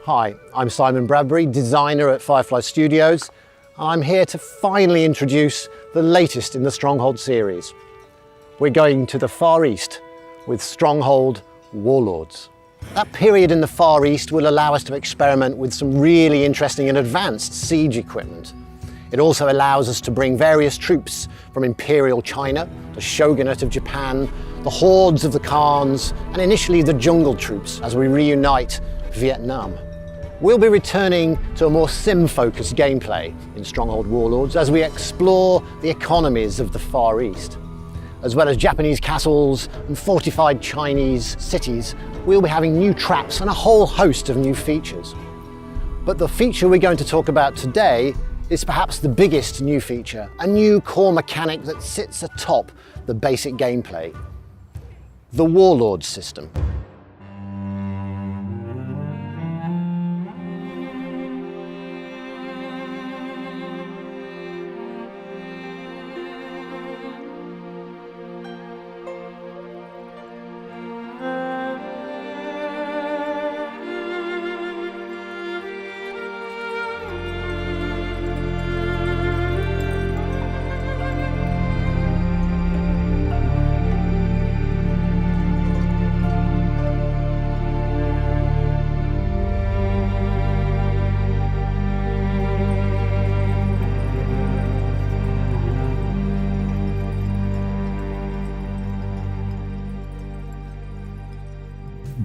Hi, I'm Simon Bradbury, designer at Firefly Studios. I'm here to finally introduce the latest in the Stronghold series. We're going to the Far East with Stronghold Warlords. That period in the Far East will allow us to experiment with some really interesting and advanced siege equipment. It also allows us to bring various troops from Imperial China, the Shogunate of Japan, the hordes of the Khans, and initially the jungle troops as we reunite Vietnam. We'll be returning to a more sim-focused gameplay in Stronghold Warlords as we explore the economies of the Far East. As well as Japanese castles and fortified Chinese cities, we'll be having new traps and a whole host of new features. But the feature we're going to talk about today is perhaps the biggest new feature, a new core mechanic that sits atop the basic gameplay: the Warlord system.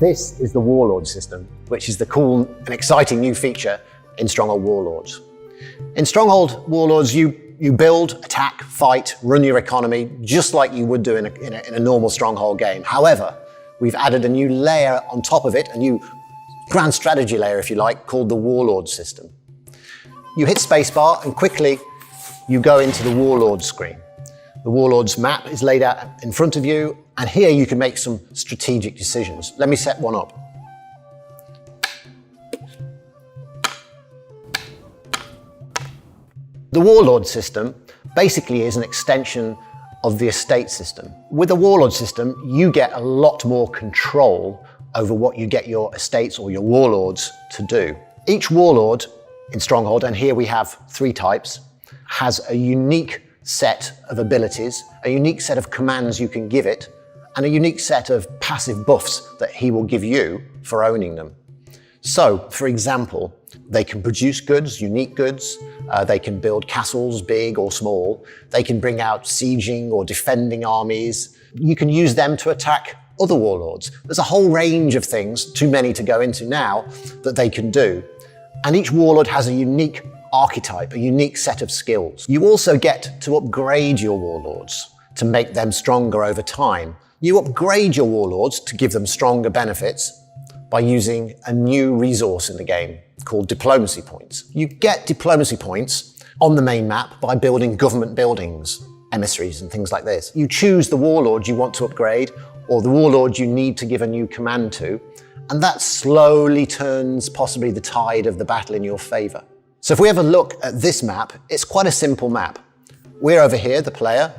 This is the Warlord system, which is the cool and exciting new feature in Stronghold Warlords. In Stronghold Warlords, you build, attack, fight, run your economy, just like you would do in a normal Stronghold game. However, we've added a new layer on top of it, a new grand strategy layer, if you like, called the Warlord system. You hit spacebar and quickly you go into the Warlord screen. The Warlord's map is laid out in front of you, and here you can make some strategic decisions. Let me set one up. The Warlord system basically is an extension of the estate system. With the Warlord system, you get a lot more control over what you get your estates or your warlords to do. Each warlord in Stronghold, and here we have 3 types, has a unique set of abilities, a unique set of commands you can give it, and a unique set of passive buffs that he will give you for owning them. So, for example, they can produce goods, unique goods, they can build castles, big or small, they can bring out sieging or defending armies, you can use them to attack other warlords. There's a whole range of things, too many to go into now, that they can do. And each warlord has a unique archetype, a unique set of skills. You also get to upgrade your warlords to make them stronger over time. You upgrade your warlords to give them stronger benefits by using a new resource in the game called diplomacy points. You get diplomacy points on the main map by building government buildings, emissaries and things like this. You choose the warlord you want to upgrade or the warlord you need to give a new command to, and that slowly turns possibly the tide of the battle in your favor. So if we have a look at this map, it's quite a simple map. We're over here, the player.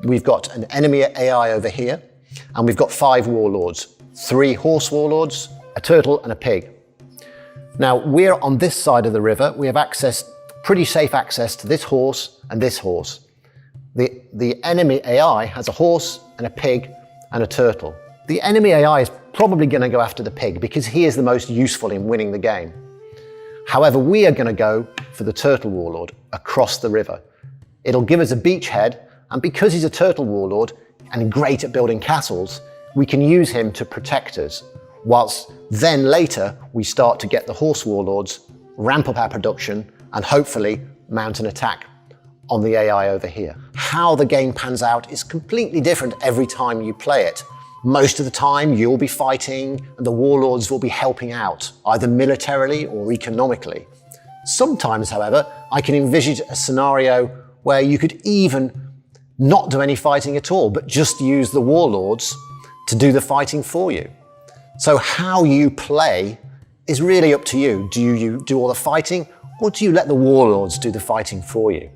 We've got an enemy AI over here, and we've got 5 warlords, 3 horse warlords, a turtle and a pig. Now we're on this side of the river. We have pretty safe access to this horse and this horse. The enemy AI has a horse and a pig and a turtle. The enemy AI is probably going to go after the pig because he is the most useful in winning the game. However, we are going to go for the turtle warlord across the river. It'll give us a beachhead, and because he's a turtle warlord and great at building castles, we can use him to protect us, whilst then later we start to get the horse warlords, ramp up our production, and hopefully mount an attack on the AI over here. How the game pans out is completely different every time you play it. Most of the time you'll be fighting and the warlords will be helping out, either militarily or economically. Sometimes, however, I can envisage a scenario where you could even not do any fighting at all, but just use the warlords to do the fighting for you. So how you play is really up to you. Do you do all the fighting, or do you let the warlords do the fighting for you?